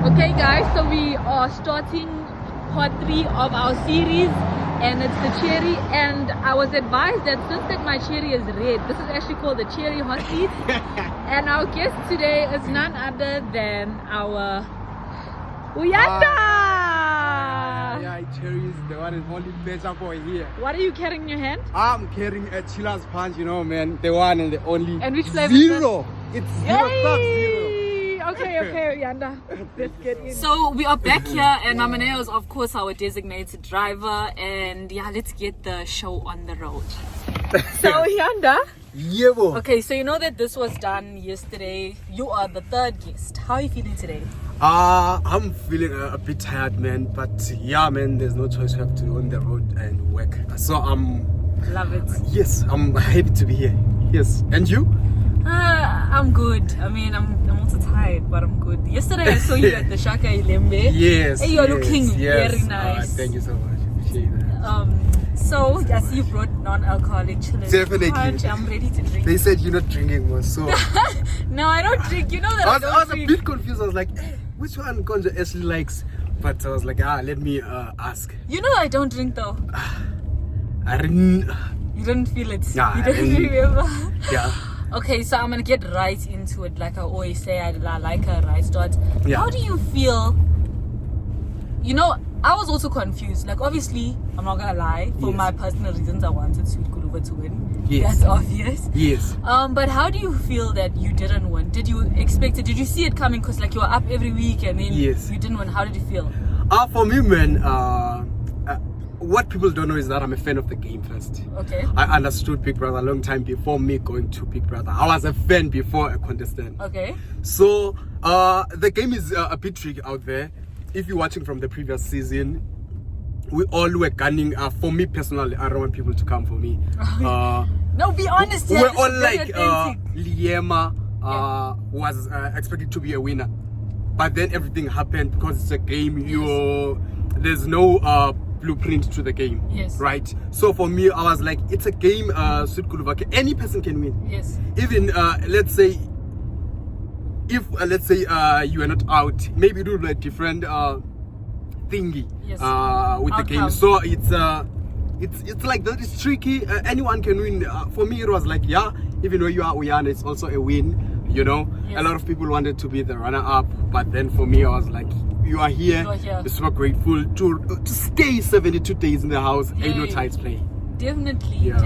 Okay guys, so we are starting part 3 of our series and it's the cherry, and I was advised that since that my cherry is red, this is actually called the cherry hot seat. And our guest today is none other than our Uyanda. Yeah, Chery is the one and only better boy here. What are you carrying in your hand? I'm carrying a chiller's punch, you know, man. The one and the only. And which flavor? Zero. It's zero. Yay! Okay, Uyanda. Let's get in. So we are back here, and Mamaneo is of course our designated driver, and yeah, let's get the show on the road. So Uyanda. Yeah, boy. Okay, so you know that this was done yesterday. You are the third guest. How are you feeling today? I'm feeling a bit tired, man. But yeah, man, there's no choice. We have to on the road and work. So Love it. Yes, I'm happy to be here. Yes, and you? I'm good. I mean, I'm also tired, but I'm good. Yesterday I saw you at the Shaka Ilembe. Yes. Hey, you're looking yes. very nice. Thank you so much. Appreciate that. So I see you brought non-alcoholic chillers. Definitely. I'm ready to drink. They said you're not drinking one, so No, I don't drink. You know that I was a drink. bit confused. I was like, which one Conjo Ash-ley likes? But I was like, let me ask. You know I don't drink though. I didn't. You didn't feel it. Nah, you didn't remember. Yeah. Okay, so I'm gonna get right into it. Like I always say, I like a right start. Yeah. How do you feel? You know, I was also confused. Like obviously, I'm not gonna lie. For Yes. my personal reasons, I wanted Sweet Kuluva to win. Yes. That's obvious. Yes. But how do you feel that you didn't win? Did you expect it? Did you see it coming? Cause like you were up every week and then Yes. you didn't win. How did you feel? For me, man, what people don't know is that I'm a fan of the game first. Okay. I understood Big Brother a long time before me going to Big Brother. I was a fan before a contestant. Okay. So the game is a bit tricky out there. If you're watching from the previous season, we all were gunning. For me personally, I don't want people to come for me. No, be honest. We're Yeah, all this is like very authentic. Liema was expected to be a winner, but then everything happened because it's a game. There's no blueprint to the game. Yes. Right. So for me, I was like, it's a game. Sweet Kuluva, any person can win. Yes. Even let's say, if let's say you are not out, maybe do a different thingy Yes. with the game. Outcome. So it's like that. It's tricky. Anyone can win. For me, it was like, yeah, even though you are Uyanda, it's also a win. You know, Yes. a lot of people wanted to be the runner-up, but then for me, I was like, you are here. You are here. Super grateful to stay 72 days in the house. Ain't no Yay. tight play. Definitely. Yeah.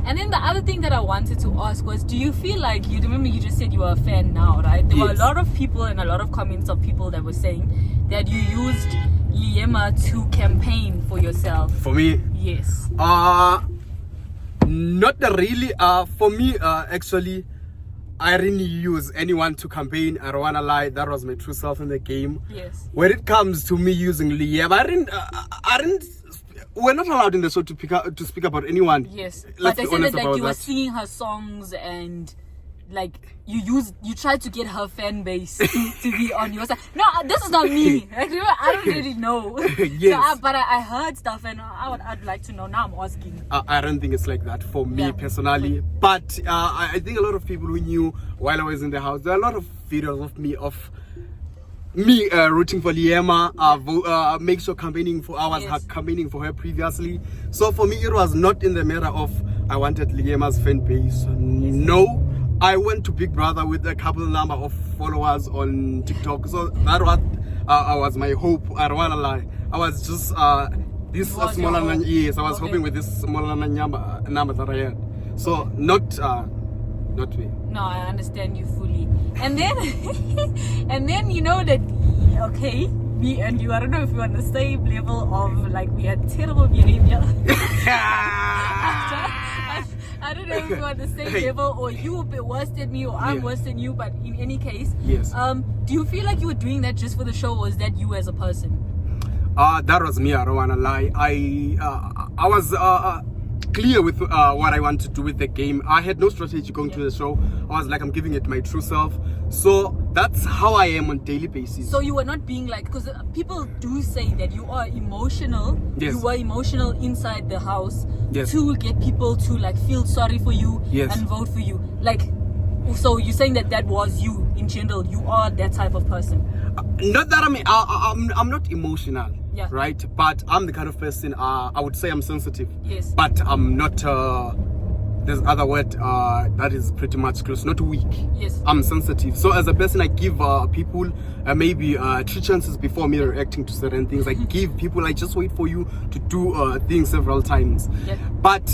And then the other thing that I wanted to ask was, do you feel like, you remember you just said you are a fan now, right? There were a Yes. lot of people and a lot of comments of people that were saying that you used Liema to campaign for yourself. For me, Yes. not really. For me, actually, I didn't use anyone to campaign. I don't wanna lie. That was my true self in the game. Yes. When it comes to me using Liema, I didn't. We're not allowed in the show to speak about anyone. Yes. Let's But be I said honest that like about you were that. singing her songs and like you tried to get her fan base to be on your side. No, this is not me. Like, I don't really know. Yes. So, but I heard stuff and I'd like to know. Now I'm asking. I don't think it's like that for me Yeah. personally. But I think a lot of people who knew while I was in the house, there are a lot of videos of me rooting for Liema, make sure campaigning for Yes. campaigning for her previously. So for me, it was not in the matter of I wanted Liema's fan base. No, I went to Big Brother with a couple number of followers on TikTok. So that was my hope. I don't wanna lie. I was just this Was smaller your hope? yes. I was Okay. hoping with this smaller number that I had. So not me. No, I understand you fully. And then, and then you know that, okay, me and you, I don't know if you're on the same level of like we had terrible behavior. I don't know if you're on the same level or you a bit worse than me or I'm Yeah. worse than you, but in any case, Yes. do you feel like you were doing that just for the show, or is that you as a person? That was me. I don't wanna lie. I was clear with what I want to do with the game. I had no strategy going to the show. I was like, I'm giving it my true self. So that's how I am on daily basis. So you were not being like, because people do say that you are emotional. Yes. You were emotional inside the house Yes. to get people to like feel sorry for you Yes. and vote for you. Like, So you're saying that was you in general? You are that type of person? Not that I'm not emotional, right? But I'm the kind of person, I would say I'm sensitive. Yes. But I'm not, there's other word that is pretty much close, not weak. Yes. I'm sensitive. So as a person, I give people maybe 3 chances before me reacting to certain things. I give people, I just wait for you to do things several times. Yeah. But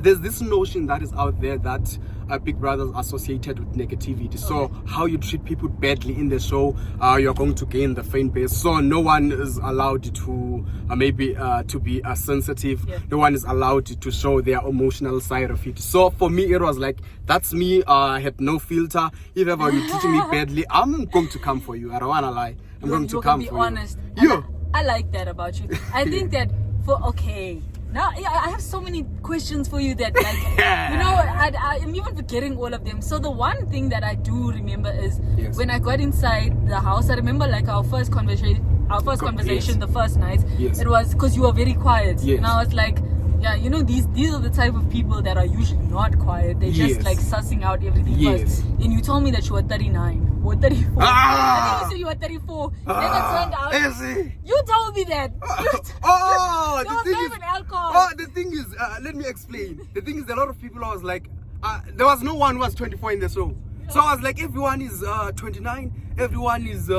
there's this notion that is out there that Big Brother's associated with negativity. So how you treat people badly in the show, you're going to gain the fan base. So no one is allowed to maybe to be sensitive. Yeah. No one is allowed to show their emotional side of it. So for me, it was like, that's me. I had no filter. If ever you're treating me badly, I'm going to come for you. I don't want to lie. I'm going to come for you. Be honest. Yeah. I like that about you. I think that now, I have so many questions for you that, like, you know, I'm even forgetting all of them. So the one thing that I do remember is when I got inside the house, I remember like our first conversation, the first night. Yes. It was because you were very quiet. Yes. And I was like, yeah, you know, these are the type of people that are usually not quiet. They're just like sussing out everything first. And you told me that you were 39 or 34. I think you said you were 34. Then it turned out. You told me that. The thing is, let me explain. The thing is, a lot of people, I was like, there was no one who was 24 in the show. So I was like, everyone is 29, everyone is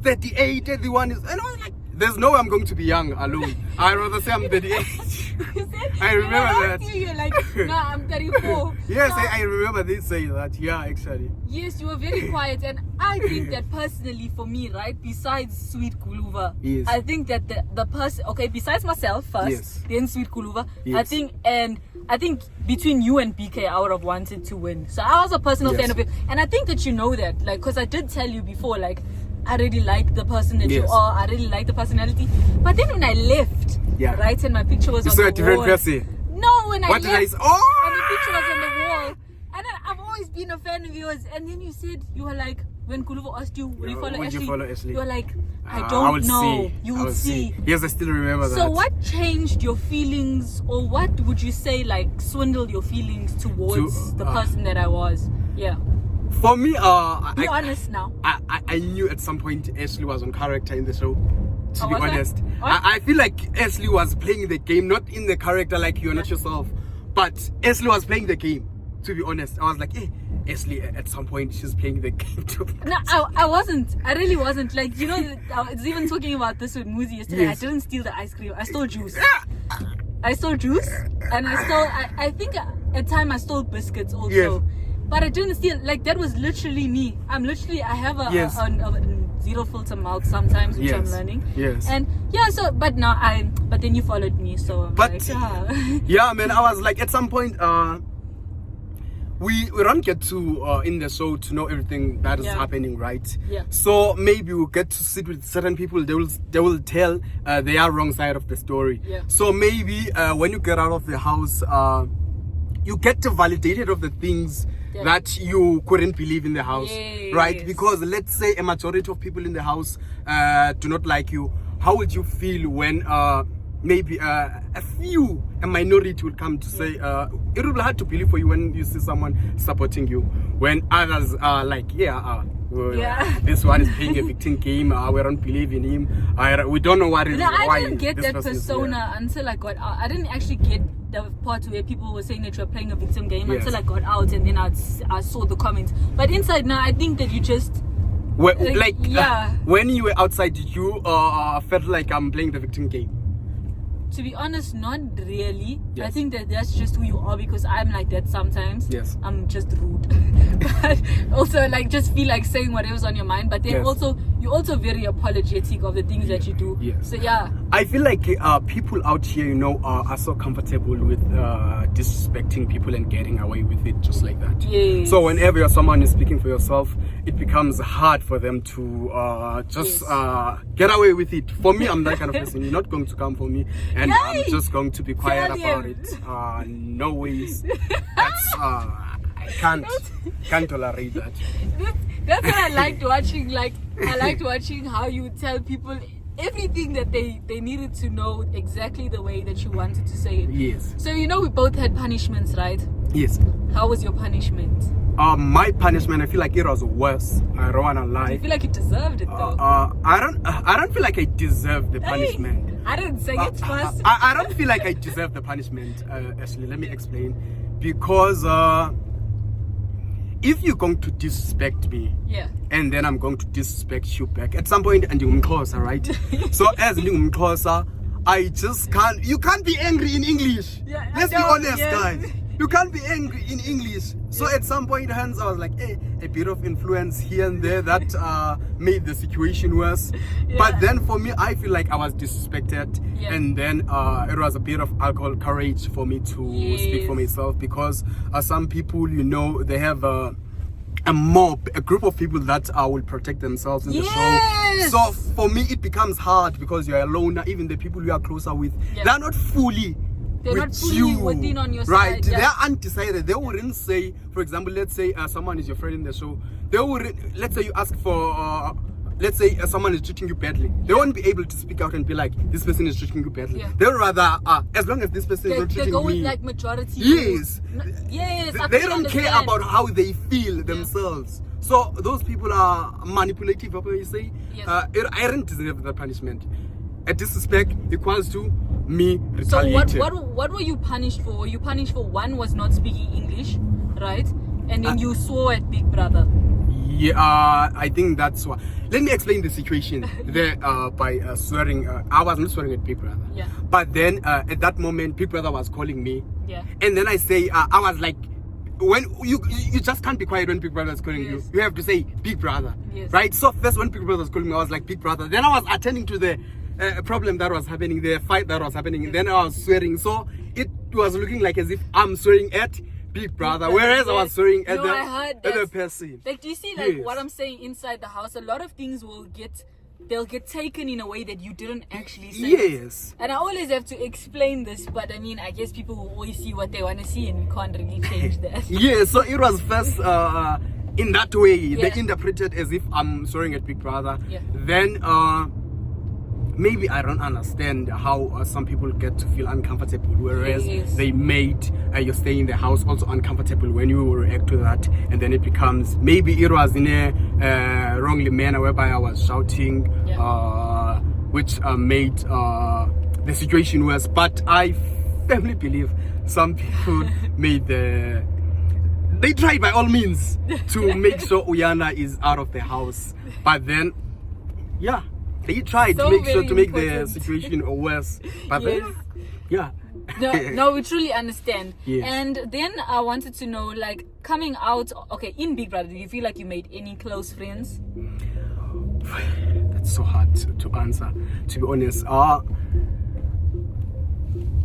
38, everyone is, and I was like, there's no way I'm going to be young alone. I'd rather say I'm 38. I remember that. You're like, no, I'm 34. Yes, I remember they saying that. Yeah, actually. Yes, you were very quiet, and I think that personally for me, right, besides Sweet Kuluva, I think that the person, besides myself first, then Sweet Kuluva, I think between you and BK, I would have wanted to win. So I was a personal fan of it, and I think that you know that, like, because I did tell you before, like, I really like the person that you are. I really like the personality. But then when I left, right, and my picture was on the wall. You saw a different person? No, when I left, and the picture was on the wall. And I've always been a fan of yours. And then you said, you were like, when Kuluvo asked you, will you follow Ash-ley? You were like, I don't know. You will see. Yes, I still remember that. So what changed your feelings, or what would you say, like, swindled your feelings towards the person that I was? Yeah. For me, be honest now. I knew at some point Ash-ley was on character in the show. To be honest, I feel like Ash-ley was playing the game, not in the character like you're not yourself, but Ash-ley was playing the game. To be honest, I was like, hey, Ash-ley at some point she's playing the game too. No, I wasn't. I really wasn't. Like, you know, I was even talking about this with Muzi yesterday. Yes. I didn't steal the ice cream. I stole juice. I stole juice, and I think at time I stole biscuits also. Yes. But I didn't steal. Like, that was literally me. I have a zero filter mouth sometimes, which I'm learning. Yes. And but then you followed me, so I'm like, yeah, man, I was like, at some point, we don't get to in the show to know everything that is happening, right? Yeah. So maybe we'll get to sit with certain people. They will tell their wrong side of the story. Yeah. So maybe when you get out of the house, you get validated of the things that you couldn't believe in the house, right? Because let's say a majority of people in the house do not like you. How would you feel when maybe a minority will come to say, it will be hard to believe for you when you see someone supporting you, when others are like, this one is playing a victim game, we don't believe in him, we don't know what is why. I didn't get that persona until I got out. I didn't actually get the part where people were saying that you're playing a victim game until I got out, and then I saw the comments. But inside now, I think that you just when you were outside, did you felt like I'm playing the victim game? To be honest, not really. I think that's just who you are, because I'm like that sometimes. Yes. I'm just rude. But also, like, just feel like saying whatever's on your mind. But then also, you're also very apologetic of the things that you do. Yes. So yeah. I feel like people out here, are so comfortable with disrespecting people and getting away with it just like that. Yes. So whenever someone is speaking for yourself, it becomes hard for them to just get away with it. For me, I'm that kind of person. You're not going to come for me, and I'm just going to be quiet about it. No ways. That's I can't tolerate that. That's what I liked watching. Like, I liked watching how you tell people everything that they needed to know exactly the way that you wanted to say it. Yes. So we both had punishments, right? Yes. How was your punishment? My punishment, I feel like it was worse. I don't wanna lie. I feel like you deserved it though. I don't feel like I deserve the punishment. Hey, I didn't say it first. I don't feel like I deserve the punishment. Ashley, let me explain. Because if you're going to disrespect me, yeah, and then I'm going to disrespect you back at some point, and you're closer, right? So as you're closer, I just can't. You can't be angry in English. Yeah, let's be honest, guys. You can't be angry in English. So at some point, hence, I was like, hey, a bit of influence here and there that made the situation worse. Yeah. But then for me, I feel like I was disrespected. Yeah. And then it was a bit of alcohol courage for me to speak for myself, because some people, you know, they have a group of people that will protect themselves in the show. So for me, it becomes hard because you're alone. Even the people you are closer with, they're not fully within on your right side. They're undecided. They wouldn't say, for example, let's say someone is your friend in the show, they wouldn't, let's say you ask for let's say someone is treating you badly, they won't be able to speak out and be like, this person is treating you badly. They would rather as long as this person is not treating me, they go with like majority. Yes, they don't care about how they feel themselves. So those people are manipulative, what you say. I didn't deserve the punishment. A disrespect equals to me retaliating. So what were you punished for? Were you punished for one was not speaking English, right? And then you swore at Big Brother. Yeah, I think that's what. Let me explain the situation there by swearing. I was not swearing at Big Brother. Yeah. But then at that moment, Big Brother was calling me. Yeah. And then I say, I was like, when you just can't be quiet when Big Brother is calling you. You have to say Big Brother, right? So first when Big Brother was calling me, I was like Big Brother. Then I was attending to the problem that was happening, the fight that was happening. Then I was swearing. So it was looking like as if I'm swearing at Big Brother, whereas I was swearing at the person. Like, do you see, like, what I'm saying inside the house? A lot of things they'll get taken in a way that you didn't actually say. Yes. And I always have to explain this, but I mean, I guess people will always see what they want to see, and we can't really change that. So it was first in that way. They interpreted as if I'm swearing at Big Brother. Then maybe I don't understand how some people get to feel uncomfortable, whereas they made you stay in the house also uncomfortable when you react to that, and then it becomes, maybe it was in a wrongly manner whereby I was shouting, which made the situation worse. But I firmly believe some people they tried by all means to make sure Uyana is out of the house, but then they tried to make sure to make the situation worse, but then, no, we truly understand. And then I wanted to know, like, coming out, in Big Brother, do you feel like you made any close friends? That's so hard to answer, to be honest.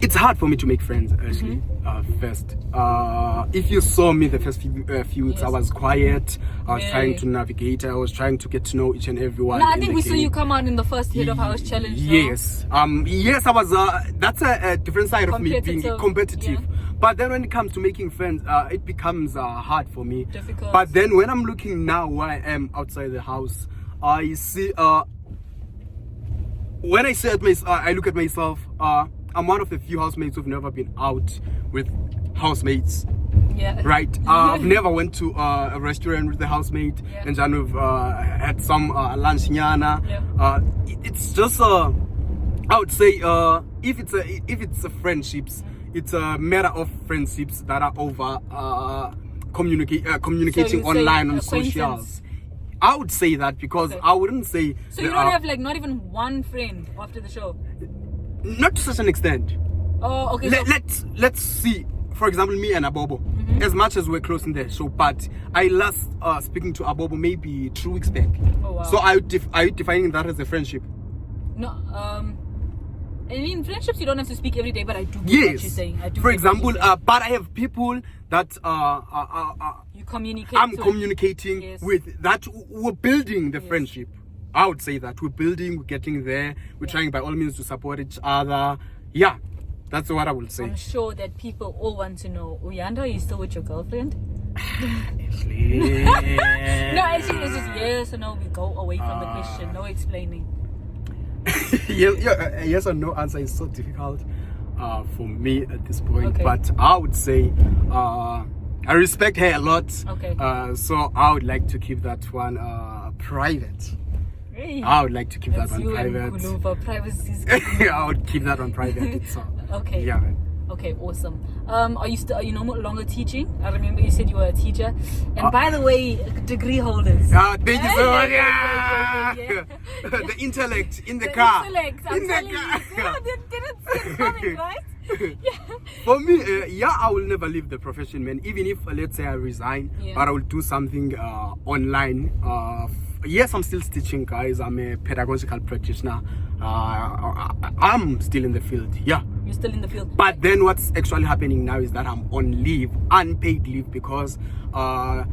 It's hard for me to make friends, actually. First, if you saw me the first few weeks, I was quiet. I was trying to navigate. I was trying to get to know each and everyone. No, I think we saw you come out in the first Head of House challenge. Yes, yes, I was. That's a different side of me, being competitive. But then when it comes to making friends, it becomes hard for me. Difficult. But then when I'm looking now where I am outside the house, I see. When I say I look at myself. I'm one of the few housemates who've never been out with housemates. Right? I've never went to a restaurant with the housemate, and then we've had some lunch nyana. It's just I would say if it's a friendships, it's a matter of friendships that are over communicating online on socials. I would say that, because I wouldn't say. So you don't have, like, not even one friend after the show? Not to such an extent. Oh, okay. Let's see. For example, me and Abobo. As much as we're close in the show, but I last speaking to Abobo maybe 2 weeks back. Oh, wow. So are you defining that as a friendship? No. I mean, friendships you don't have to speak every day, but I do get what you're saying. I do. For example, but I have people that you communicate. I'm communicating with, that we're building the friendship. I would say that we're building, we're getting there, we're trying by all means to support each other. Yeah, that's what I would say. I'm sure that people all want to know, Uyanda, are you still with your girlfriend? Actually, no, actually, it's just yes or no. We go away from the question, no explaining. Yes or no answer is so difficult for me at this point. But I would say I respect her a lot. Okay. So I would like to keep that one private. Hey. I would like to keep that That's one you private. and Kuluva. Privacy is I would keep that one private. So, okay. yeah. Okay, awesome. Are you no longer teaching? I remember you said you were a teacher. And by the way, degree holders. Thank you so much. Yeah. The intellect in the The car. intellect, I'm telling you. Yeah, they didn't see it coming, right? Yeah. For me, I will never leave the profession, man. Even if, let's say, I resign, but I will do something online. Yes, I'm still teaching, guys. I'm a pedagogical practitioner. I'm still in the field. Yeah. You're still in the field. But then what's actually happening now is that I'm on leave, unpaid leave, because I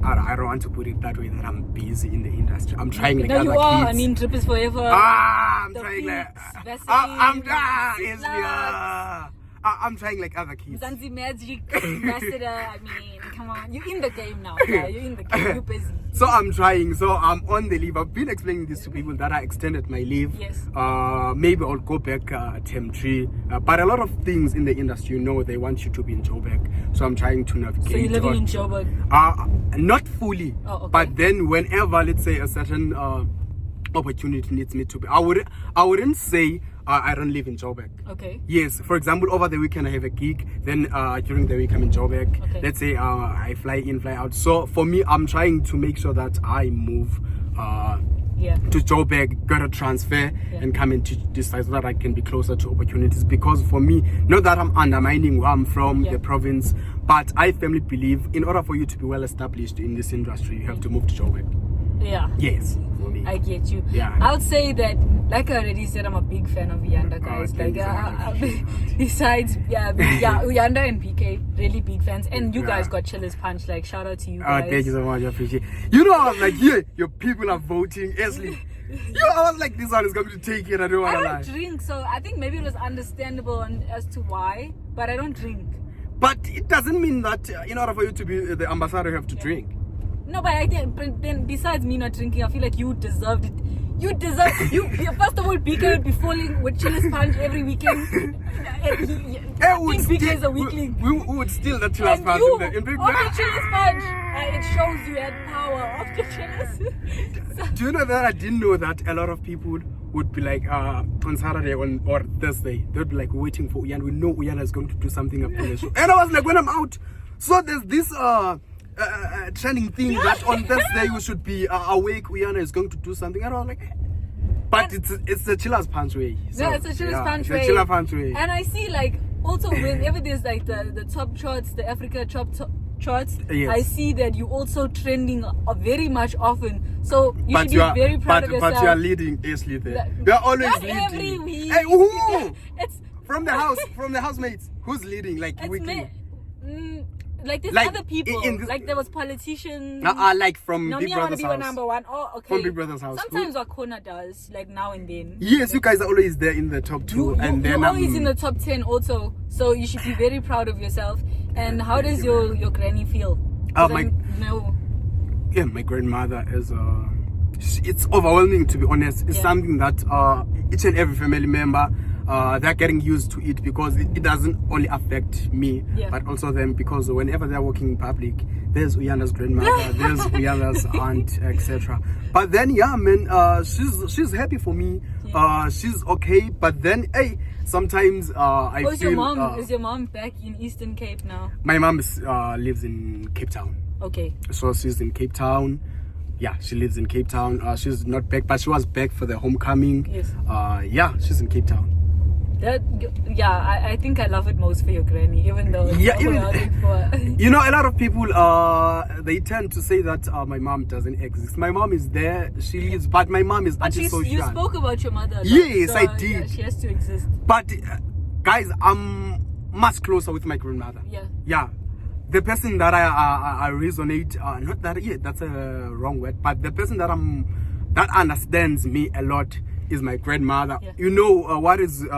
don't want to put it that way, that I'm busy in the industry. I'm trying like no, other you are. kids. I mean, Drip is forever. I'm The trying like Vaseline, I'm done. Zip Yes, I'm trying like other kids. Zanzi Magic ambassador. I mean, come on. You're in the game now. Yeah, you're in the game. You're busy. So I'm trying. So I'm on the leave. I've been explaining this to people that I extended my leave. Yes. Maybe I'll go back term 3. But a lot of things in the industry, they want you to be in Joburg. So I'm trying to navigate. So you're living in Joburg? Not fully. Oh, okay. But then whenever, let's say, a certain opportunity needs me to be, I wouldn't say I don't live in Joburg. Okay. Yes, for example, over the weekend I have a gig, then during the week I'm in Joburg. Okay. Let's say I fly in, fly out. So for me, I'm trying to make sure that I move to Joburg, get a transfer, and come and teach this side so that I can be closer to opportunities. Because for me, not that I'm undermining where I'm from, the province, but I firmly believe in order for you to be well established in this industry, you have to move to Joburg. Yeah. Yes, for me. I get you. Yeah. I would say that, like I already said, I'm a big fan of Uyanda, guys. Besides, Uyanda and PK, really big fans. And you guys got Chiller's Punch. Like, shout out to you guys. Thank you so much. I appreciate it. I was like, your people are voting. Ash-ley. I was like, this one is going to take it. I don't want to lie. I don't drink, so I think maybe it was understandable as to why, but I don't drink. But it doesn't mean that in order for you to be the ambassador, you have to drink. No, but I think, but then besides me not drinking, I feel like you deserved it. You first of all, BK would be falling with Chiller's Punch every weekend. I think BK is a weakling. We would steal the Chiller's Punch in Big on the Chiller's Punch. It shows you had power after Chiller's. Do you know that I didn't know that a lot of people would be like on Saturday or Thursday, they would be like waiting for Uyanda. We know Uyanda is going to do something after the show. And I was like, when I'm out, so there's this trending thing that on Thursday we should be awake. Uyanda is going to do something. And I was like, but it's the Chiller's Punch way. So, it's a Chiller's Punch way. It's a Chiller Punch way. And I see like also whenever there's like the top charts, the Africa top charts, I see that you also trending very much often. So you should be very proud of yourself. But you are leading Ash-ley there. You're always not leading. Every week. Hey, who? It's from the housemates. Who's leading? Like weekly. Like there's other people. Like there was politicians. Like from Big Brother's house. Number one. Oh, okay. From Big Brother's house. Sometimes Wakona does, like now and then. Yes, you guys are always there in the top 2, and then you're always in the top 10 also. So you should be very proud of yourself. And how does your granny feel? My grandmother is. It's overwhelming, to be honest. It's something that each and every family member. They're getting used to it because it doesn't only affect me, but also them, because whenever they're walking in public, there's Uyanda's grandmother, there's Uyanda's aunt, etc. But then, she's happy for me. She's okay. But then, sometimes I feel... Is your mom back in Eastern Cape now? My mom lives in Cape Town. Okay. So she's in Cape Town. Yeah, she lives in Cape Town. She's not back, but she was back for the homecoming. Yes. She's in Cape Town. I think I love it most for your granny, even though it's a lot of people they tend to say that my mom doesn't exist. My mom is there, she lives, but my mom is antisocial. You spoke about your mother. Yes, so, I did. Yeah, she has to exist. But guys, I'm much closer with my grandmother. Yeah. The person that I resonate, not that that's a wrong word, but the person that understands me a lot is my grandmother. What is in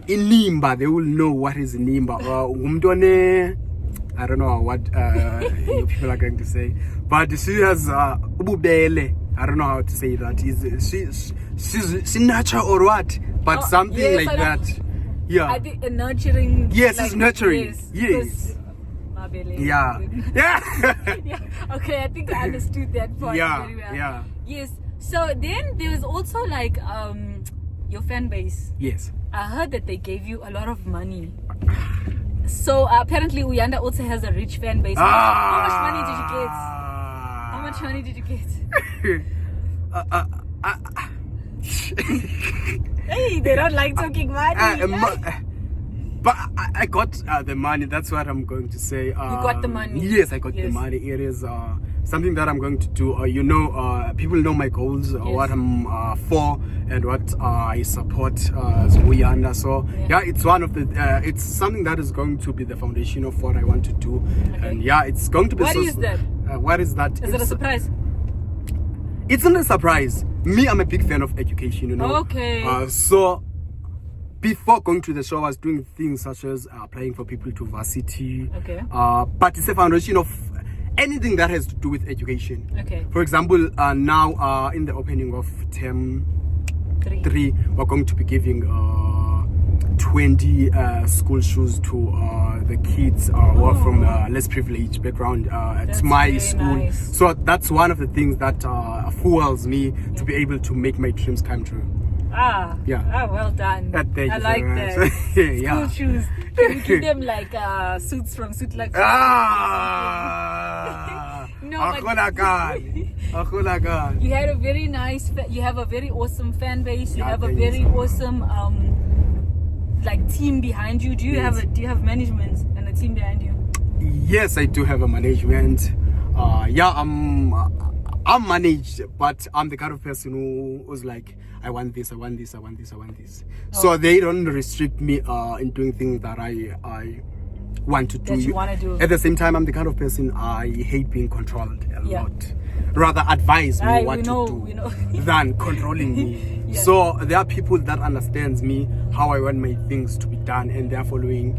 Nimba, they will know what is Nimba. I don't know what you people are going to say, but she has ububele. I don't know how to say that. She's natural or what, but something like that. Yeah. I think a nurturing. Yes, it's nurturing. Yes. Yes. My belly. Yeah. Yeah. Yeah. Okay, I think I understood that part very well. Yeah. Yes. So then there was also like your fan base. Yes. I heard that they gave you a lot of money. So apparently Uyanda also has a rich fan base. How much money did you get? How much money did you get? Hey, they don't like talking money. But I got the money. That's what I'm going to say. You got the money? Yes, I got the money. It is something that I'm going to do. People know my goals, what I'm for, and what I support as Uyanda. So yeah, it's one of the. It's something that is going to be the foundation of what I want to do. Okay. And yeah, it's going to be. What is that? What is that? Is it a surprise? It's not a surprise. Me, I'm a big fan of education. Okay. So before going to the show, I was doing things such as applying for people to varsity. Okay. But it's a foundation of anything that has to do with education. Okay. For example, now in the opening of term 3, we're going to be giving 20 school shoes to the kids who are from less privileged background. It's my school. Nice. So that's one of the things that fuels me to be able to make my dreams come true. Well done. Thank you I like so that. much. School shoes. Can you give them like suits from Suit Like? No, but you had a very nice. You have a very awesome fan base. You have a very awesome like team behind you. Do you have management and a team behind you? Yes, I do have a management. I'm managed, but I'm the kind of person who was like, I want this, I want this, I want this, I want this. So they don't restrict me in doing things that I want to do. That you want to do. At the same time, I'm the kind of person I hate being controlled a lot. Rather advise me what to do than controlling me. So there are people that understands me, how I want my things to be done, and they're following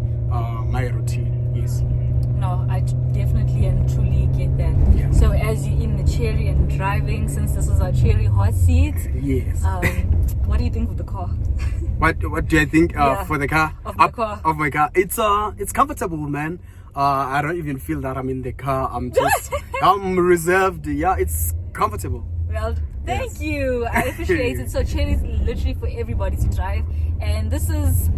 my routine. Yes. No, I definitely and truly get that. Yeah. So as you're in the Chery and driving, since this is our Chery hot seat, yes. What do you think of the car? What do I think for the car? Of my car. Of my car. It's comfortable, man. I don't even feel that I'm in the car. I'm just I'm reserved. Yeah, it's comfortable. Well, thank you. I appreciate it. So Chery is literally for everybody to drive, and this is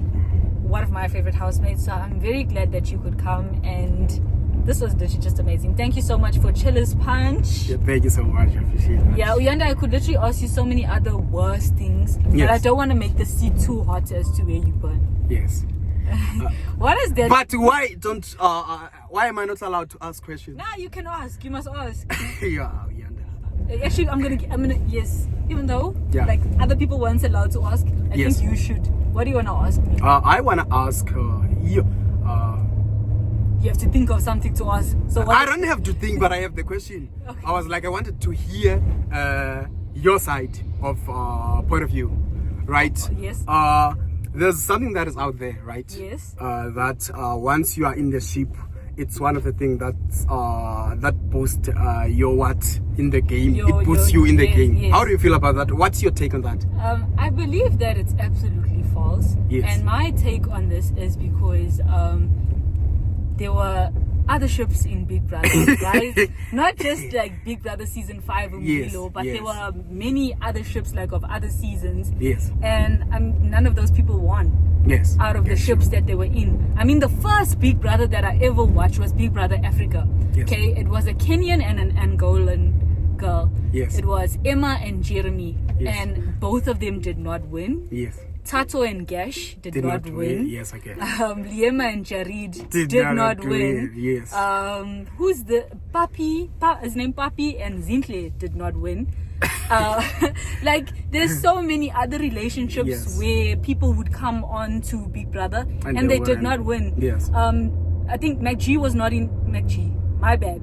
one of my favorite housemates, so I'm very glad that you could come, and this was literally just amazing. Thank you so much for Chiller's Punch. Yeah, thank you so much. I appreciate it. Yeah, Uyanda, I could literally ask you so many other worse things, but I don't want to make the seat too hot as to where you burn. Yes. What is that? But why don't why am I not allowed to ask questions? Nah, you can ask. You must ask. Yeah, Uyanda. Actually, I'm gonna yes. Even though like other people weren't allowed to ask, I think you should. What do you wanna ask me? I wanna ask you. You have to think of something to ask. So I don't have to think, but I have the question. Okay. I was like, I wanted to hear your side of point of view, right? Yes. There's something that is out there, right? Yes. That once you are in the ship, it's one of the things that boosts your what in the game. It boosts you in the game. Yes. How do you feel about that? What's your take on that? I believe that it's absolutely false. Yes. And my take on this is because there were other ships in Big Brother, guys. Not just like Big Brother season 5 or Milo, but there were many other ships like of other seasons. Yes. And none of those people won. Yes. Out of the ships that they were in. I mean, the first Big Brother that I ever watched was Big Brother Africa. Yes. Okay, it was a Kenyan and an Angolan girl. Yes. It was Emma and Jeremy, yes. And both of them did not win. Yes. Tato and Gash did not win. Yes, okay. Liema and Jarid did not win. Yes. Who's the Papi? His name Papi and Zintle did not win. Like there's so many other relationships where people would come on to Big Brother and they did not win. Yes. I think Mac G was not in Mac G. My bad.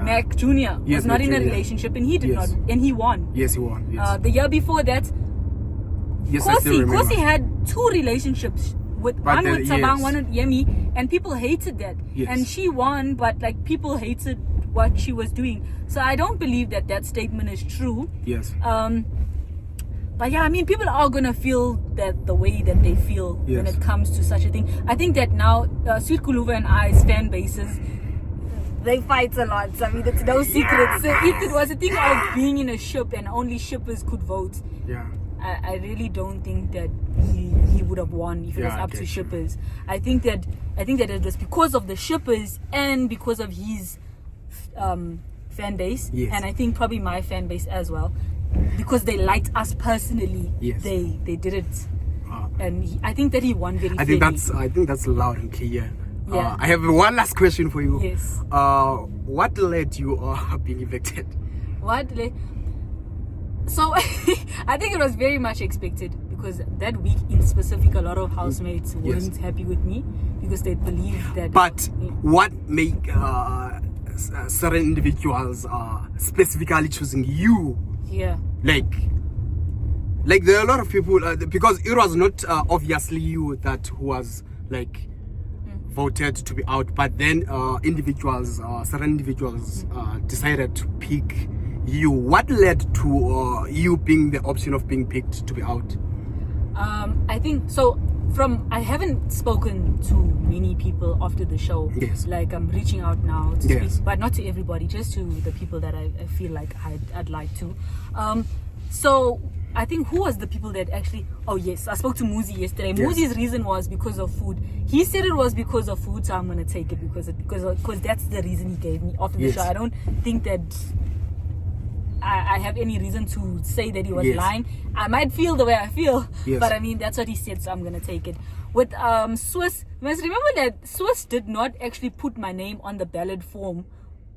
Mac Jr. was not in a relationship and he did not, and he won. Yes, he won. Yes. The year before that, yes, Kosi had 2 relationships with one with Sabang, one with Yemi, and people hated that. Yes. And she won, but like people hated what she was doing. So I don't believe that statement is true. Yes. But yeah, I mean, people are gonna feel that the way that they feel when it comes to such a thing. I think that now Sweet Kuluva and I's fan bases, they fight a lot. So, I mean, it's no secret. So if it was a thing of being in a ship and only shippers could vote, I really don't think that he would have won if it was up to shippers. I think that it was because of the shippers and because of his fan base, and I think probably my fan base as well, because they liked us personally. They did it, and I think that he won very fairly. I think that's loud and clear. I have one last question for you. Yes. What led you being evicted? So I think it was very much expected, because that week in specific, a lot of housemates weren't happy with me because they believed that. But what made certain individuals specifically choosing you? Yeah. Like there are a lot of people because it was not obviously you that who was like voted to be out, but then certain individuals decided to pick you. What led to you being the option of being picked to be out? I think so. I haven't spoken to many people after the show. Like I'm reaching out now to speak, but not to everybody, just to the people that I feel like I'd like to. So I think who was the people that actually... Oh yes, I spoke to Muzi yesterday. Muzi's reason was because of food. He said it was because of food, so I'm gonna take it because that's the reason he gave me after the show. I don't think that I have any reason to say that he was lying. I might feel the way I feel, but I mean that's what he said, so I'm gonna take it. With Swiss, you must remember that Swiss did not actually put my name on the ballot form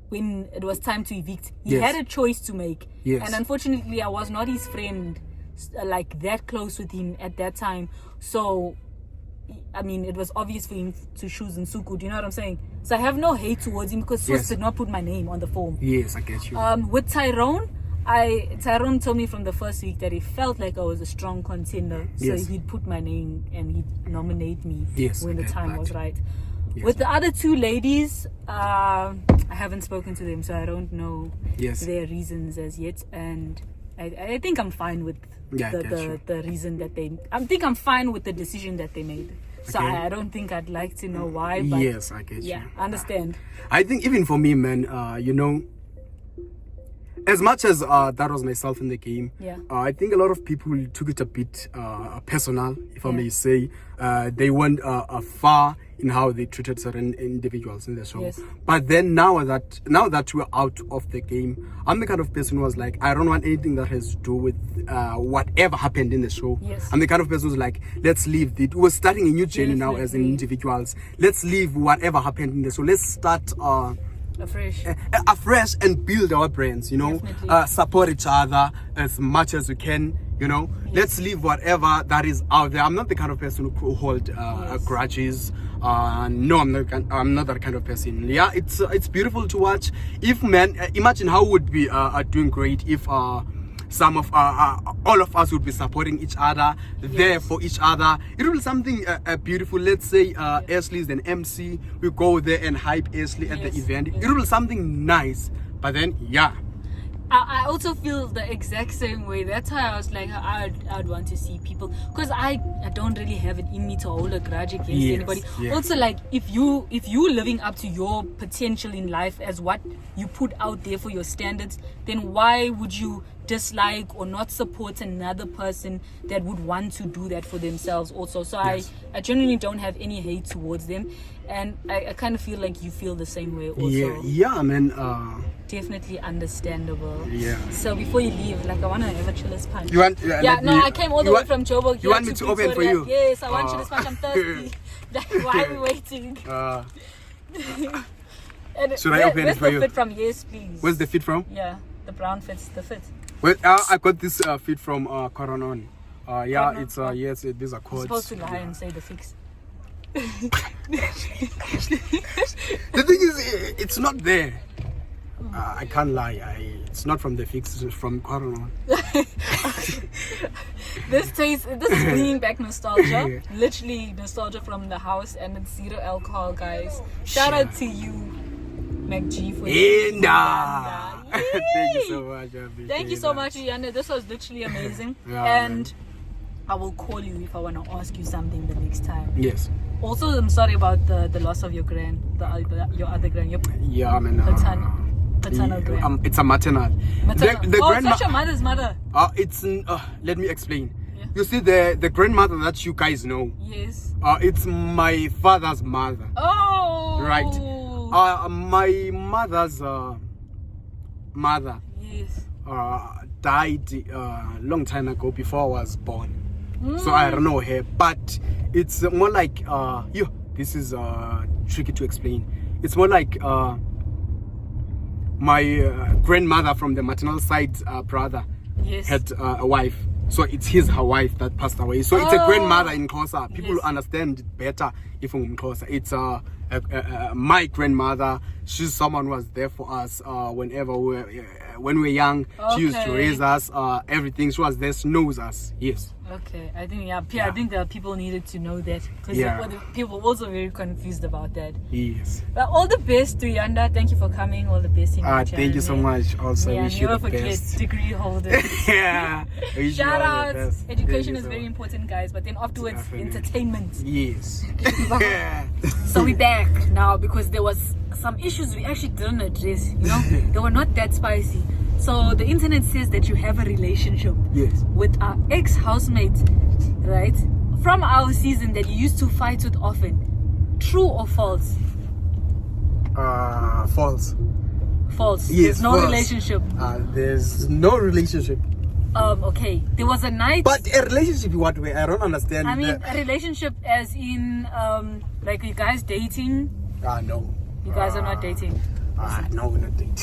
when it was time to evict. He had a choice to make, and unfortunately I was not his friend, like that close with him at that time. So I mean, it was obvious for him to choose Nsuku. Do you know what I'm saying? So I have no hate towards him because Swiss did not put my name on the form. Yes, I get you. With Tyrone told me from the first week that he felt like I was a strong contender, so he'd put my name and he'd nominate me when the time was right. With the other two ladies, I haven't spoken to them, so I don't know their reasons as yet, and I think I'm fine with the reason that I'm fine with the decision that they made. So I don't think I'd like to know why, but yes, I get you. Yeah, I understand. I think even for me, man, you know, as much as that was myself in the game, I think a lot of people took it a bit personal, if I may say. They went far in how they treated certain individuals in the show. But then now that we're out of the game, I'm the kind of person who was like, I don't want anything that has to do with whatever happened in the show. I'm the kind of person who's like, let's leave it. We're starting a new journey now as individuals. Let's leave whatever happened in the show. Let's start afresh and build our brands, you know, support each other as much as we can, you know. Let's leave whatever that is out there. I'm not the kind of person who hold grudges. No, I'm not that kind of person. Yeah, it's beautiful to watch. If imagine how would be doing great if some of all of us would be supporting each other, there for each other. It will be something beautiful. Let's say Ash-ley is an MC, we go there and hype Ash-ley at the event. It will be something nice. But then I also feel the exact same way. That's why I was like, I'd want to see people, because I don't really have it in me to hold a grudge against anybody. Also, like, if you living up to your potential in life as what you put out there for your standards, then why would you dislike or not support another person that would want to do that for themselves also? So I genuinely don't have any hate towards them, and I kind of feel like you feel the same way also. Yeah, man. Definitely understandable. Yeah. So before you leave, like, I want to have a chiller's punch. You want? I came all the way from Joburg. You want me to open for you? Yes, I want chiller's punch. I'm thirsty. Like, why are we waiting? Should I open it for you? Where's the fit from? Yes, please. Where's the fit from? Yeah, the brown fit's the fit. Well, I got this fit from Coronon. It's yes, these are codes. You're supposed to lie and say the fix. The thing is, it's not there. I can't lie. It's not from the fix. It's from Coronon. This is bringing back nostalgia. Literally nostalgia from the house, and it's 0 alcohol, guys. Shout out to you, MacG, for Thank you so much. I appreciate Thank you so that. much, Yanda. This was literally amazing. Yeah, and I will call you if I want to ask you something the next time. Yes. Also, I'm sorry about the loss of your your other grand, your Yeah, I mean. paternal grand. It's a maternal. Maternal. The Oh, grandma. it's not your mother's mother. Let me explain. Yeah. You see, the grandmother that you guys know. Yes. It's my father's mother. Oh. Right. My mother's mother Yes. died long time ago before I was born. So I don't know her, but it's more like this is tricky to explain. It's more like my grandmother from the maternal side brother Yes. had a wife. So it's her wife that passed away. So it's a grandmother in Xhosa. People Yes. understand it better if I'm Xhosa. It's my grandmother. She's someone who was there for us whenever when we were young. She used to Okay. raise us. Everything. She was there. She knows us. Yes. Okay, I think I think that people needed to know that because Yeah. people were also very confused about that. Yes. But all the best to Yanda. Thank you for coming. All the best in your Thank you so journey. much. Also, Yeah, wish you never the forget best. degree holders. Yeah. Wish you Shout all the out. best. Education Thank you is so very much. important, guys. But then afterwards, Definitely. entertainment. Yes. So we're back now because there was some issues we actually didn't address. You know, they were not that spicy. So the internet says that you have a relationship Yes. with our ex-housemate, right? From our season that you used to fight with often. True or false? False. False. Yes. There's no false. relationship. There's no relationship. Okay. There was a night. But a relationship in what way? I don't understand. I mean, a relationship as in, like you guys dating. No. You guys are not dating. No, we're not dating.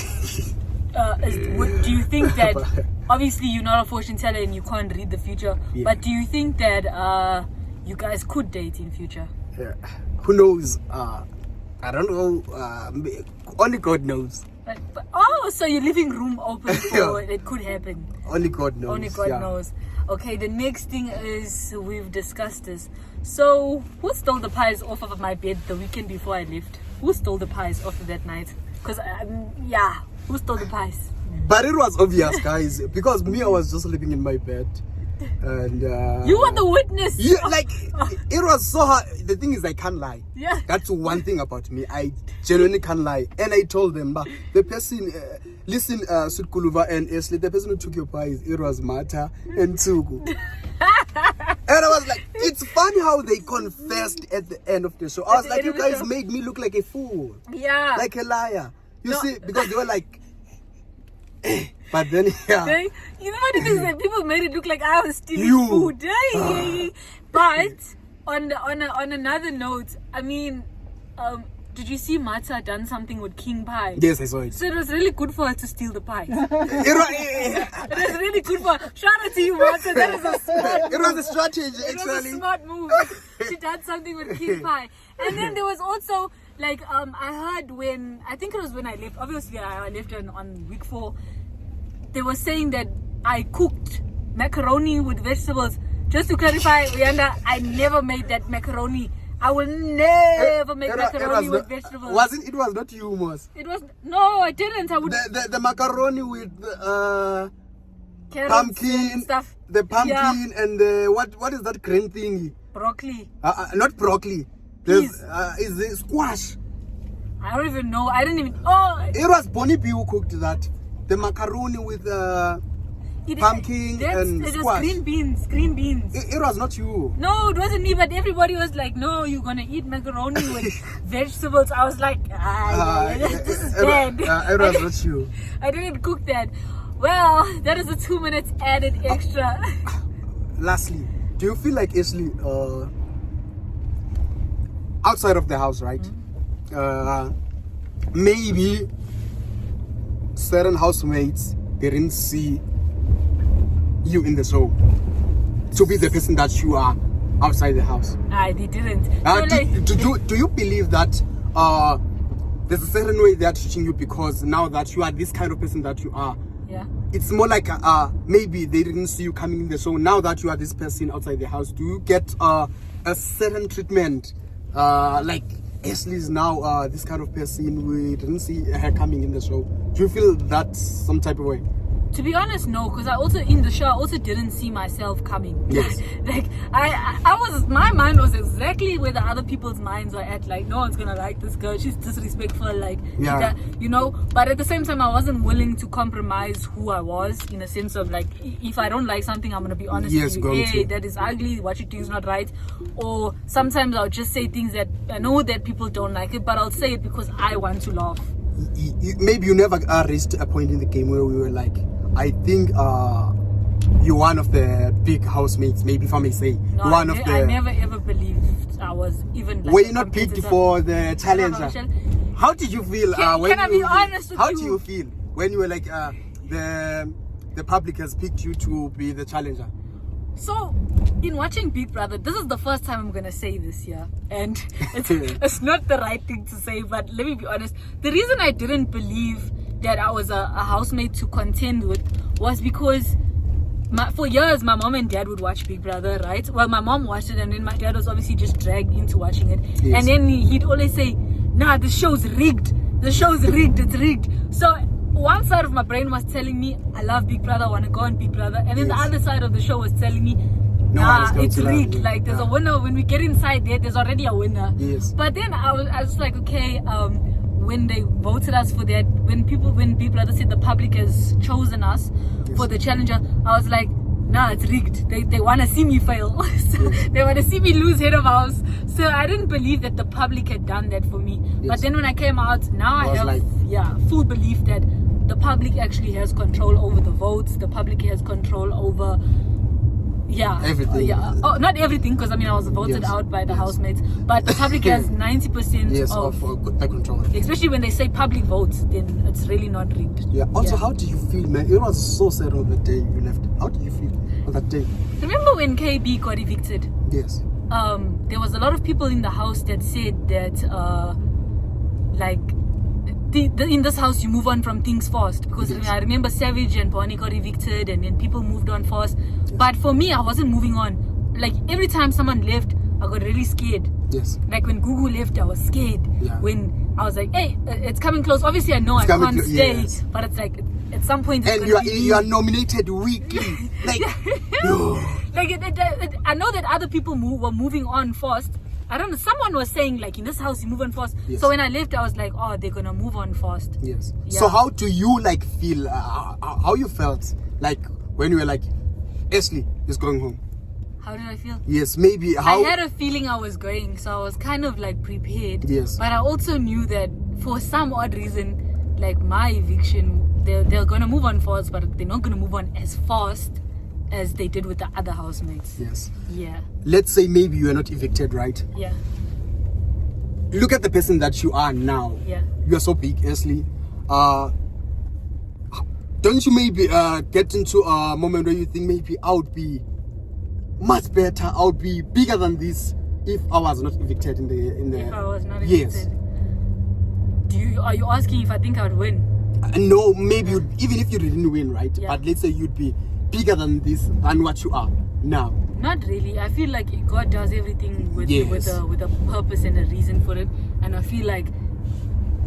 Do you think that obviously you're not a fortune teller and you can't read the future, Yeah. but do you think that you guys could date in future? Yeah. Who knows? I don't know. Only God knows. So you're leaving room open for it could happen. Only God knows. Only God yeah. knows. Okay, the next thing is we've discussed this. So who stole the pies off of my bed the weekend before I left? Who stole the pies off of that night? Because who stole the pies? But it was obvious, guys, because me, I was just sleeping in my bed, and You were the witness. yeah, like it was so hard. The thing is, I can't lie. Yeah. That's one thing about me. I genuinely can't lie, and I told them, but the person, listen, Sutkuluva and Ash-ley, the person who took your pies, it was Mata and Tsugu. And I was like, it's funny how they confessed at the end of the show. I was like, you guys made me look like a fool, Yeah. like a liar. You No. see, because they were like, but then yeah. You know what it is that people made it look like I was stealing You. food. But on another note, I mean, did you see Mata done something with King Pie? Yes, I saw it. So it was really good for her to steal the pie. It It was really good for her. Shout out to you, Mata. That is a smart was a strategy, It was a actually. smart move. She did something with King Pie. And then there was also, like, I heard I think it was when I left. Obviously, I left on week 4. They were saying that I cooked macaroni with vegetables. Just to clarify, Uyanda, I never made that macaroni. I will never make macaroni with vegetables. It was not you, Mos. It was no, I didn't. I would The macaroni with carrots pumpkin and stuff. The pumpkin Yeah. and the what is that green thingy? Broccoli. Not broccoli. Peas. Is the squash. I don't even know. I didn't even. Oh, It was Bonnie B who cooked that. The macaroni with pumpkin and it was squash. green beans. Green beans. It was not you. No, it wasn't me, but everybody was like, no, you're gonna eat macaroni with vegetables. I was like, this is bad. It was not you. I didn't cook that. Well, that is a 2 minutes added extra. Lastly, do you feel like Ash-ley outside of the house, right? Maybe certain housemates didn't see you in the show to be the person that you are outside the house. They didn't. So Do you believe that there's a certain way they are teaching you because now that you are this kind of person that you are, yeah. it's more like maybe they didn't see you coming in the show. Now that you are this person outside the house, do you get a certain treatment, like Ash-ley is now this kind of person. We didn't see her coming in the show. Do you feel that some type of way? To be honest, no, because I also in the show I also didn't see myself coming. Yes. Like I was, my mind was exactly where the other people's minds are at. Like, no one's gonna like this girl. She's disrespectful. Like, yeah. you know. But at the same time, I wasn't willing to compromise who I was, in a sense of like, if I don't like something, I'm gonna be honest with you. Hey, that is ugly. What you do is not right. Or sometimes I'll just say things that I know that people don't like it, but I'll say it because I want to laugh. Maybe you never reached a point in the game where we were like, I think you're one of the big housemates, maybe if I may say. No, one of I never ever believed I was even like. Were you not picked for the challenger? How did you feel? Can I be honest with you? How do you feel when you were like the public has picked you to be the challenger? So, in watching Big Brother, this is the first time I'm gonna say this here, and it's not the right thing to say, but let me be honest. The reason I didn't believe that I was a housemate to contend with was because for years my mom and dad would watch Big Brother, right? Well, my mom watched it, and then my dad was obviously just dragged into watching it. Yes. And then he'd always say, nah, this show's rigged. The show's rigged. It's rigged. So one side of my brain was telling me, I love Big Brother, I want to go on Big Brother. And then the other side of the show was telling me, nah, it's rigged. Like, there's a winner. When we get inside there, there's already a winner. Yes. But then I was like, okay, when they voted us for that, when Big Brother said the public has chosen us for the challenger, I was like, nah, it's rigged. They want to see me fail. So they want to see me lose head of house. So I didn't believe that the public had done that for me. Yes. But then when I came out, now I have full belief that the public actually has control over the votes. The public has control over everything. Oh, not everything, because I mean I was voted out by the housemates, but the public has 90% of control. Especially when they say public votes, then it's really not rigged. Yeah. Also, how do you feel, man? It was so sad on the day you left. How do you feel on that day? Remember when KB got evicted? Yes. There was a lot of people in the house that said that in this house you move on from things fast, because I remember Savage and Bonnie got evicted and then people moved on fast. Yes. But for me, I wasn't moving on. Like, every time someone left, I got really scared. Yes. Like when Gugu left, I was scared. Yeah. When I was like, hey, it's coming close. Obviously I know I can't stay, but it's like at some point it's you are nominated weekly. Like I know that other people were moving on fast. I don't know, someone was saying like in this house you move on fast. Yes. So when I left, I was like, oh, they're gonna move on fast. Yes. Yeah. So how do you like feel? How you felt like when you were like, Ash-ley is going home? How did I feel? Yes, maybe. I had a feeling I was going, so I was kind of like prepared. Yes. But I also knew that for some odd reason, like my eviction, they're gonna move on fast, but they're not gonna move on as fast as they did with the other housemates. Yes. Yeah. Let's say maybe you are not evicted, right? Yeah. Look at the person that you are now. Yeah. You are so big, Ash-ley. Don't you maybe get into a moment where you think maybe I would be much better, I would be bigger than this if I was not evicted in the If I was not evicted. Yes. Are you asking if I think I would win? No, maybe even if you didn't win, right? Yeah. But let's say you'd be bigger than this and what you are now. Not really. I feel like God does everything with a purpose and a reason for it, and I feel like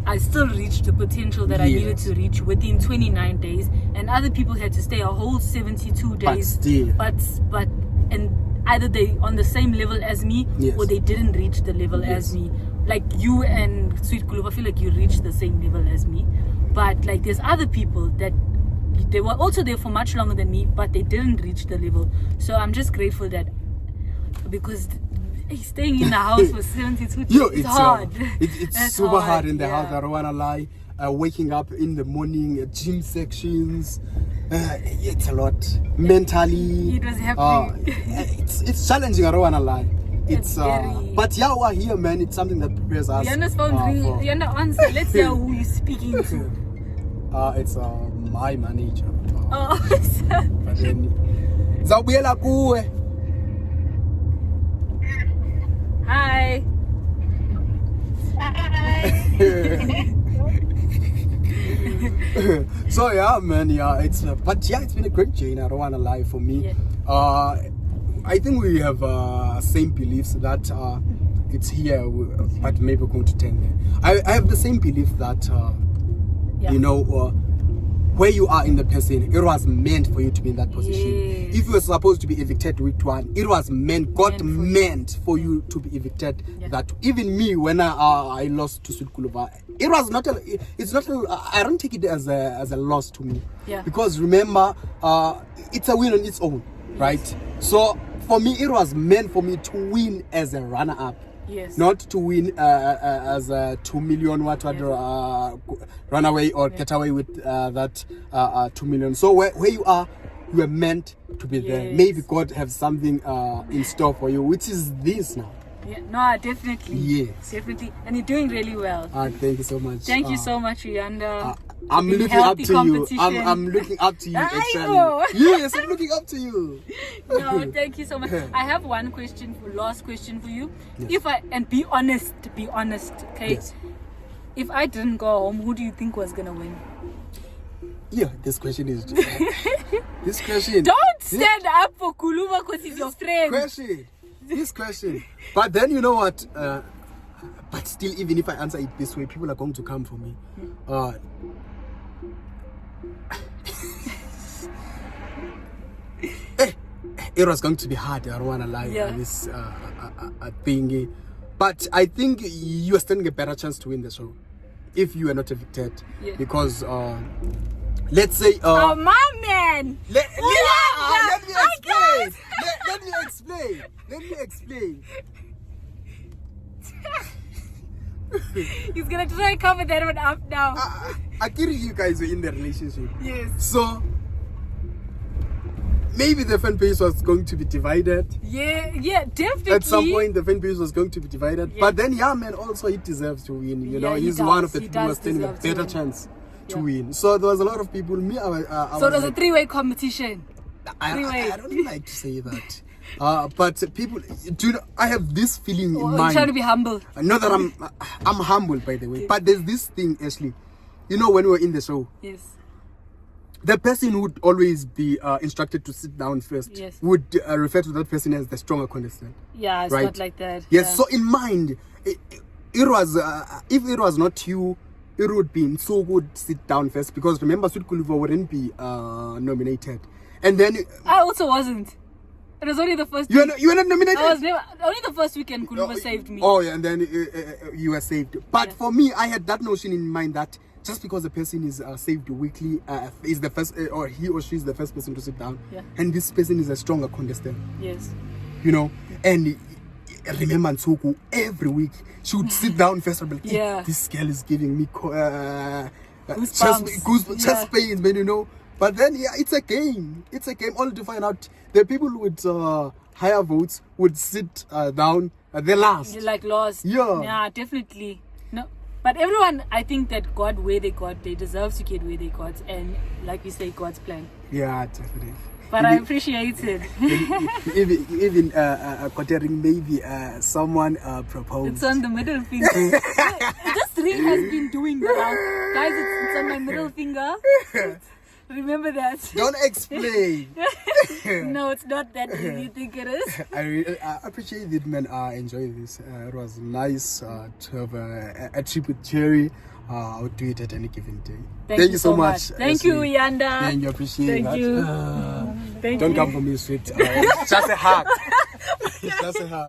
I still reached the potential that I needed to reach within 29 days, and other people had to stay a whole 72 days. But still. And either they on the same level as me, or they didn't reach the level as me. Like you and Sweet Kuluva, I feel like you reached the same level as me. But like there's other people that they were also there for much longer than me, but they didn't reach the level. So I'm just grateful that, because staying in the house for 72 days is hard. It's super hard in the house, I don't wanna lie. Waking up in the morning, gym sections, it's a lot. Mentally, it was happening. It's challenging, I don't wanna lie. But yeah, we're here, man. It's something that prepares us. Rihanna's phone ringing. Rihanna, answer. Let's hear who you're speaking to. It's my manager. Oh, but then, Zawubuyela kuwe. Hi. So yeah, man, it's been a great journey, I don't wanna lie, for me. I think we have same beliefs that it's here, but maybe we're going to turn there. I have the same belief that, you know, where you are in the person, it was meant for you to be in that position. Yes. If you were supposed to be evicted week 1, it was meant, God meant for you to be evicted. That even me, when I lost to Sweet Kuluva, it was not I don't take it as a loss to me. Yeah. Because remember, it's a win on its own, right? So for me, it was meant for me to win as a runner-up. Yes. Not to win as a 2 million run away or get away with that 2 million. So where you are, you are meant to be there. Maybe God have something in store for you, which is this now. Yeah, no, definitely. Yes. Definitely. And you're doing really well. Thank you so much. Thank you so much, Uyanda. I'm looking up to you. I'm looking up to you, actually. Yes, I'm looking up to you. No, thank you so much. I have one last question for you. Yes. Be honest, okay? Yes. If I didn't go home, who do you think was gonna win? Yeah, this question is this question. Don't stand up for Kuluva because he's your friend. This question. But then you know what? But still, even if I answer it this way, people are going to come for me. It was going to be hard. I don't want to lie on this thingy. But I think you are standing a better chance to win the show if you are not evicted. Yeah. Because let's say oh my man! Let me explain. He's gonna try and cover that one up now. I get you guys were in the relationship. Yes. So maybe the fan base was going to be divided. Yeah, definitely. At some point, the fan base was going to be divided. Yeah. But then, man, also he deserves to win. You know, he's one of the people who was standing a better chance to win. So there was a lot of people. So it was a 3-way competition. I don't like to say that. But people, I have this feeling in mind. You're trying to be humble. Not that I'm humble, by the way. Yeah. But there's this thing, Ashley. You know, when we were in the show. Yes. The person would always be instructed to sit down first. Yes. Would refer to that person as the stronger contestant. Yeah, it's not like that. Yes. Yeah. So in mind, it was if it was not you, it would be so good sit down first, because remember, Sweet Kuluva wouldn't be nominated, and then I also wasn't. It was only the first. You were not nominated. I was never, only the first weekend. Kuluva saved me. Oh yeah, and then you were saved. But for me, I had that notion in mind that just because the person is saved weekly, is the first, or he or she is the first person to sit down, and this person is a stronger contestant. Yes. You know, and remember Nsuku, every week she would sit down first and be like, this girl is giving me chest pains, man, you know. But then it's a game. It's a game, only to find out the people with higher votes would sit down the last. You're like lost. Yeah, definitely. No, but everyone, I think that got where they got, they deserve to get where they got, and like we say, God's plan. Yeah, definitely. But I appreciate it. even considering maybe someone proposed. It's on the middle finger. This ring has been doing the round. Guys, it's on my middle finger. Remember that. Don't explain. No, it's not that easy you think it is. I appreciate it, man. I enjoy this. It was nice to have a trip with Chery. I would do it at any given day. Thank you so much. Thank you, Uyanda. Thank you. Appreciate that. Thank you. Don't come for me, sweet. Just a hug. Just a hug.